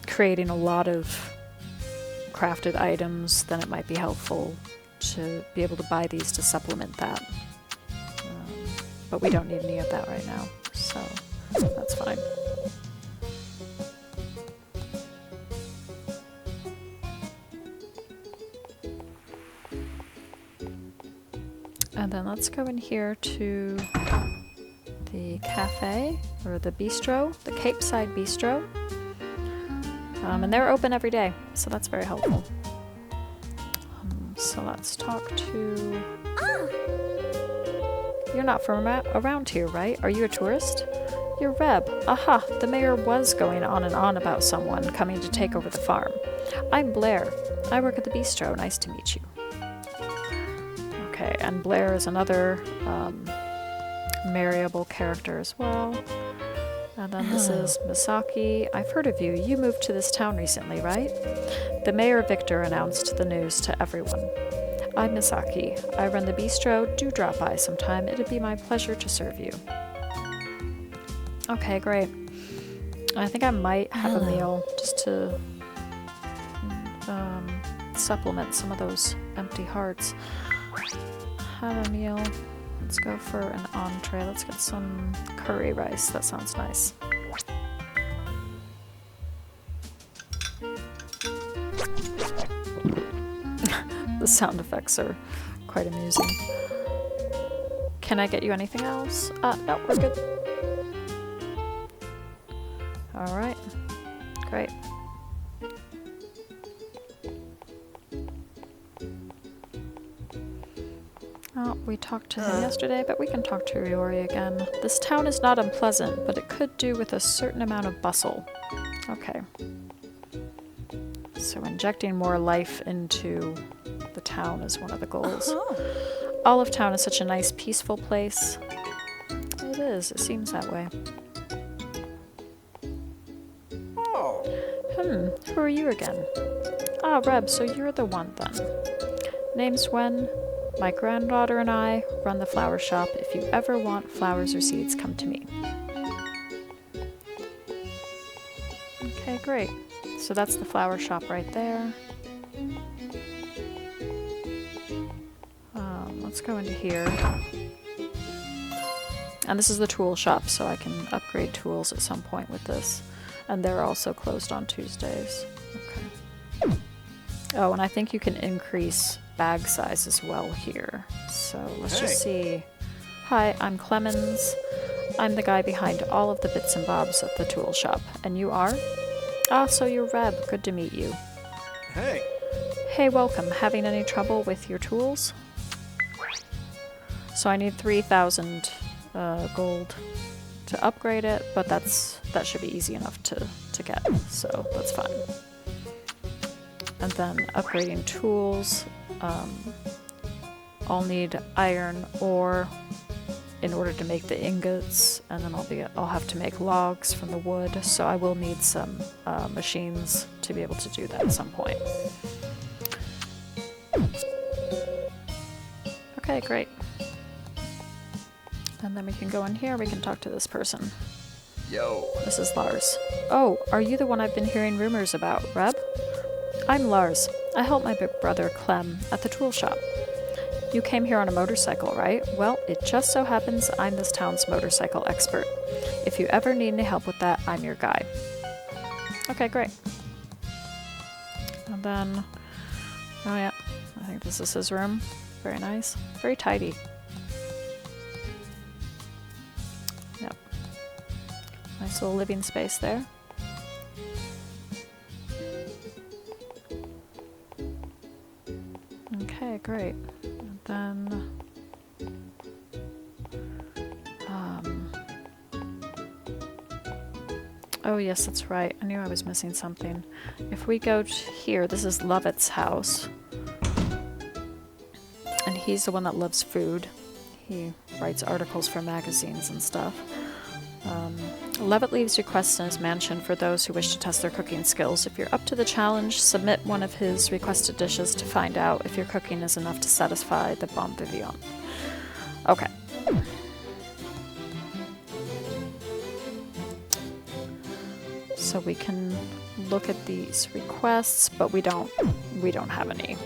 creating a lot of crafted items, then it might be helpful to be able to buy these to supplement that. But we don't need any of that right now, so that's fine. And then let's go in here to the cafe, or the bistro, the Cape Side Bistro. And they're open every day, so that's very helpful. So let's talk to... You're not from around here, right? Are you a tourist? You're Reb. Aha, the mayor was going on and on about someone coming to take over the farm. I'm Blair. I work at the bistro. Nice to meet you. Okay, and Blair is another marryable character as well. And then this is Misaki. I've heard of you. You moved to this town recently, right? The mayor Victor announced the news to everyone. I'm Misaki. I run the bistro. Do drop by sometime. It'd be my pleasure to serve you. Okay, great. I think I might have a meal just to supplement some of those empty hearts. Have a meal. Let's go for an entree. Let's get some curry rice. That sounds nice. The sound effects are quite amusing. Can I get you anything else? No, we're good. Alright. Great. Oh, we talked to him yesterday, but we can talk to Ryori again. This town is not unpleasant, but it could do with a certain amount of bustle. Okay. So injecting more life into the town is one of the goals. Olive Town is such a nice, peaceful place. It is. It seems that way. Who are you again? Ah, Reb, so you're the one then. Name's Wen. My granddaughter and I run the flower shop. If you ever want flowers or seeds, come to me. Okay, great. So that's the flower shop right there. Let's go into here. And this is the tool shop, so I can upgrade tools at some point with this. And they're also closed on Tuesdays. Oh, and I think you can increase bag size as well here. So let's just see. Hi, I'm Clemens. I'm the guy behind all of the bits and bobs at the tool shop. And you are? Ah, so you're Reb. Good to meet you. Hey. Hey, welcome. Having any trouble with your tools? So I need 3,000 gold to upgrade it, but that should be easy enough to get, so that's fine. And then upgrading tools, I'll need iron ore in order to make the ingots, and then I'll have to make logs from the wood, so I will need some machines to be able to do that at some point. Okay, great. And then we can go in here, we can talk to this person. Yo. This is Lars. Oh, are you the one I've been hearing rumors about, Reb? I'm Lars. I help my big brother Clem at the tool shop. You came here on a motorcycle, right? Well, it just so happens I'm this town's motorcycle expert. If you ever need any help with that, I'm your guy. Okay, great. And then, oh yeah, I think this is his room. Very nice. Very tidy. Yep. Nice little living space there. Okay, great. And then oh yes, that's right. I knew I was missing something. If we go here, this is Lovett's house. And he's the one that loves food. He writes articles for magazines and stuff. Levitt leaves requests in his mansion for those who wish to test their cooking skills. If you're up to the challenge, submit one of his requested dishes to find out if your cooking is enough to satisfy the bon vivant. Okay. So we can look at these requests, but we don't have any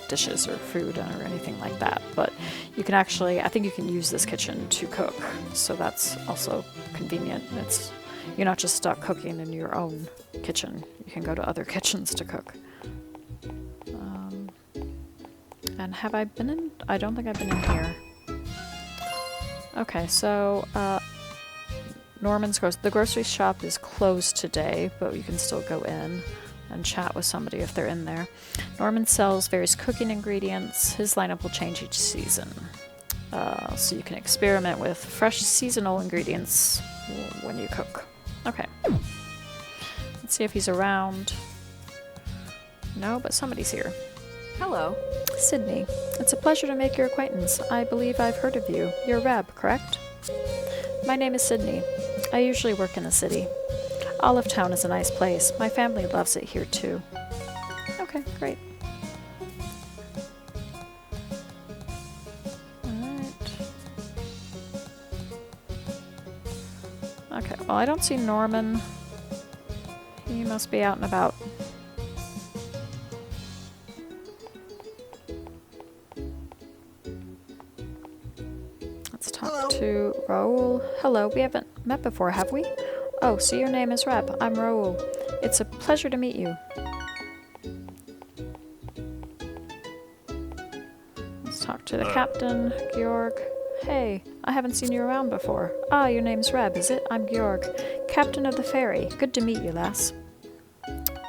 dishes or food or anything like that. But you can actually, I think you can use this kitchen to cook, so that's also convenient. You're not just stuck cooking in your own kitchen. You can go to other kitchens to cook. And have I been in? I don't think I've been in here. Okay, so Norman's the grocery shop is closed today, but you can still go in and chat with somebody if they're in there. Norman sells various cooking ingredients. His lineup will change each season. So you can experiment with fresh seasonal ingredients when you cook. Okay. Let's see if he's around. No, but somebody's here. Hello. Sydney. It's a pleasure to make your acquaintance. I believe I've heard of you. You're Reb, correct? My name is Sydney. I usually work in the city. Olive Town is a nice place. My family loves it here too. Okay, great. Alright. Okay, well I don't see Norman. He must be out and about. Let's talk to Raoul. Hello, we haven't met before, have we? Oh, so your name is Reb. I'm Raoul. It's a pleasure to meet you. Let's talk to the captain, Georg. Hey, I haven't seen you around before. Ah, your name's Reb, is it? I'm Georg, captain of the ferry. Good to meet you, lass.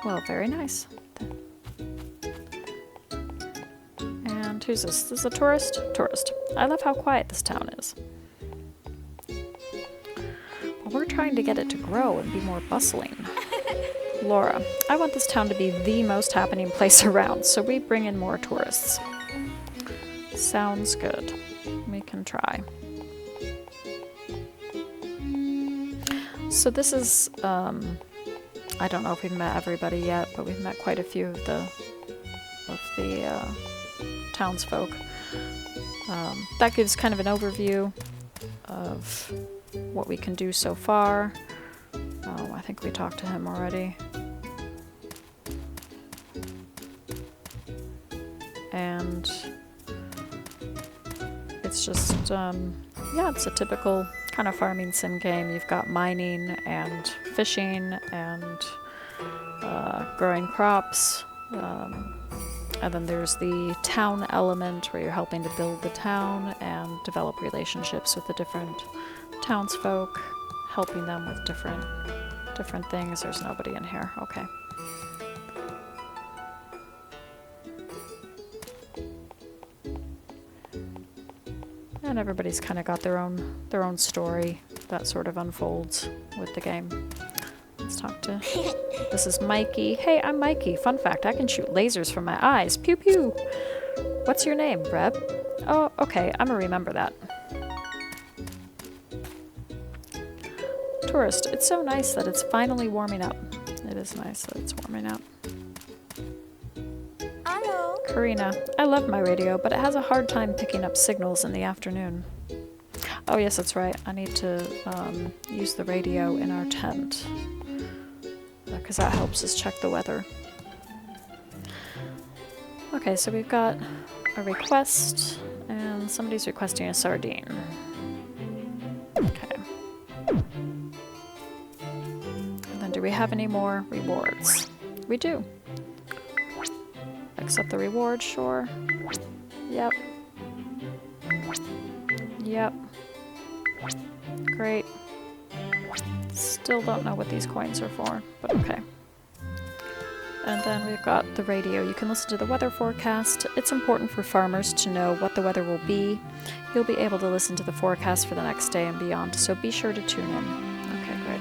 Well, very nice. And who's this? This is a tourist? Tourist. I love how quiet this town is. We're trying to get it to grow and be more bustling. Laura, I want this town to be the most happening place around, so we bring in more tourists. Sounds good. We can try. So this is, I don't know if we've met everybody yet, but we've met quite a few of the townsfolk. That gives kind of an overview of what we can do so far. Oh, I think we talked to him already. And it's just, yeah, it's a typical kind of farming sim game. You've got mining and fishing and growing crops, And then there's the town element where you're helping to build the town and develop relationships with the different townsfolk, helping them with different things. There's nobody in here. Okay. And everybody's kind of got their own story that sort of unfolds with the game. Let's talk to... This is Mikey. Hey, I'm Mikey. Fun fact, I can shoot lasers from my eyes. Pew pew. What's your name, Reb? Oh, okay. I'm gonna remember that. Tourist. It's so nice that it's finally warming up. It is nice that it's warming up. Hello. Karina. I love my radio, but it has a hard time picking up signals in the afternoon. Oh yes, that's right. I need to use the radio in our tent. Because that helps us check the weather. Okay, so we've got a request, and somebody's requesting a sardine. Okay. And then do we have any more rewards? We do. Accept the reward, sure. Yep. Yep. Great. Still don't know what these coins are for, but okay. And then we've got the radio. You can listen to the weather forecast. It's important for farmers to know what the weather will be. You'll be able to listen to the forecast for the next day and beyond, so be sure to tune in. Okay, great.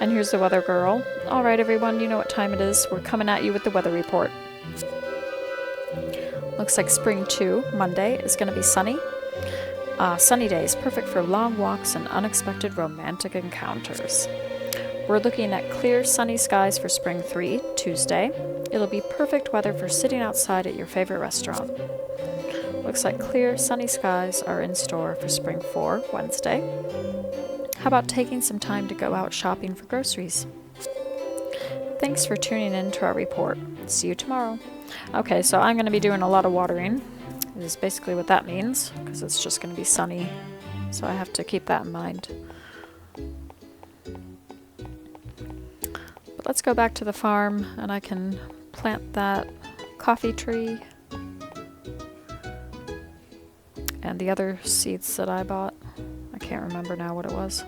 And here's the weather girl. Alright everyone, you know what time it is. We're coming at you with the weather report. Looks like spring 2, Monday, is going to be sunny. Sunny days, perfect for long walks and unexpected romantic encounters. We're looking at clear, sunny skies for spring 3, Tuesday. It'll be perfect weather for sitting outside at your favorite restaurant. Looks like clear, sunny skies are in store for spring 4, Wednesday. How about taking some time to go out shopping for groceries? Thanks for tuning in to our report. See you tomorrow. Okay, so I'm going to be doing a lot of watering. Is basically what that means, because it's just going to be sunny, so I have to keep that in mind. But let's go back to the farm, and I can plant that coffee tree and the other seeds that I bought. I can't remember now what it was.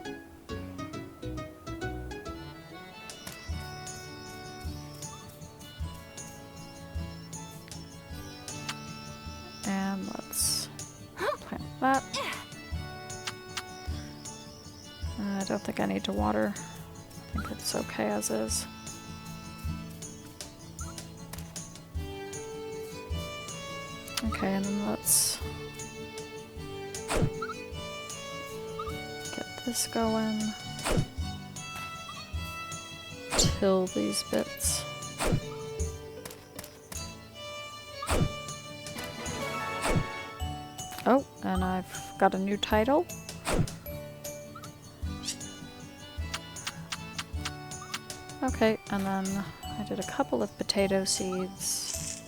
And let's plant that. I don't think I need to water. I think it's okay as is. Okay, and then let's get this going. Till these bits. Oh, and I've got a new title. Okay, and then I did a couple of potato seeds.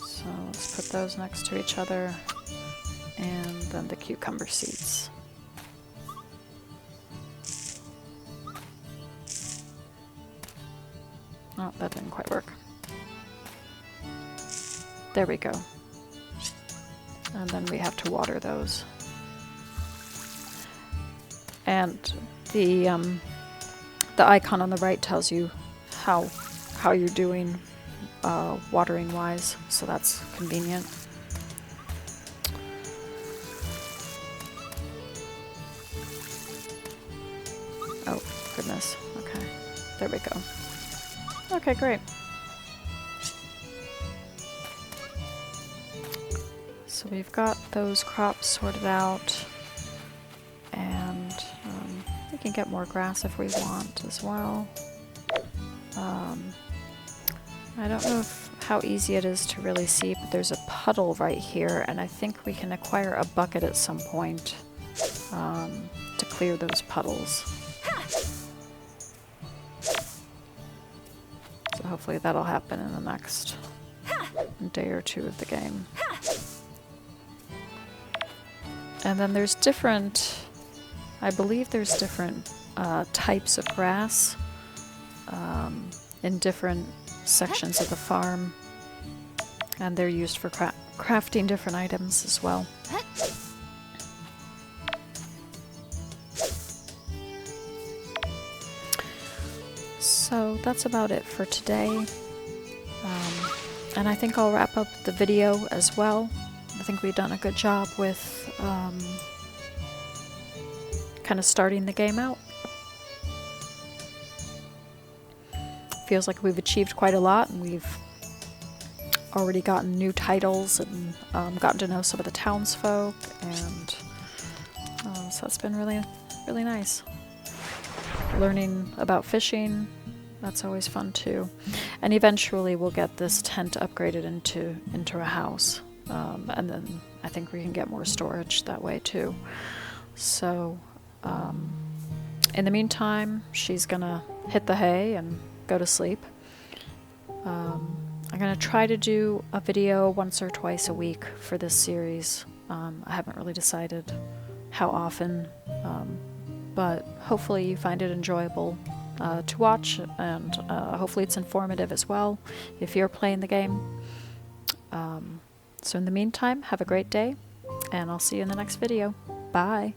So let's put those next to each other. And then the cucumber seeds. Oh, that didn't quite work. There we go. And then we have to water those. And the icon on the right tells you how you're doing watering wise, so that's convenient. Oh goodness. Okay, there we go. Okay, great. So we've got those crops sorted out, and we can get more grass if we want as well. I don't know how easy it is to really see, but there's a puddle right here, and I think we can acquire a bucket at some point to clear those puddles. So hopefully that'll happen in the next day or two of the game. And then there's different, I believe there's different types of grass. in different sections of the farm, and they're used for crafting different items as well. So that's about it for today. And I think I'll wrap up the video as well. I think we've done a good job with kind of starting the game out. Feels like we've achieved quite a lot, and we've already gotten new titles and gotten to know some of the townsfolk, and so that's been really, really nice. Learning about fishing, that's always fun too. And eventually we'll get this tent upgraded into a house, and then I think we can get more storage that way too. So in the meantime, she's gonna hit the hay and go to sleep. I'm gonna try to do a video once or twice a week for this series. I haven't really decided how often, but hopefully you find it enjoyable to watch, and hopefully it's informative as well if you're playing the game. So in the meantime, have a great day, and I'll see you in the next video. Bye!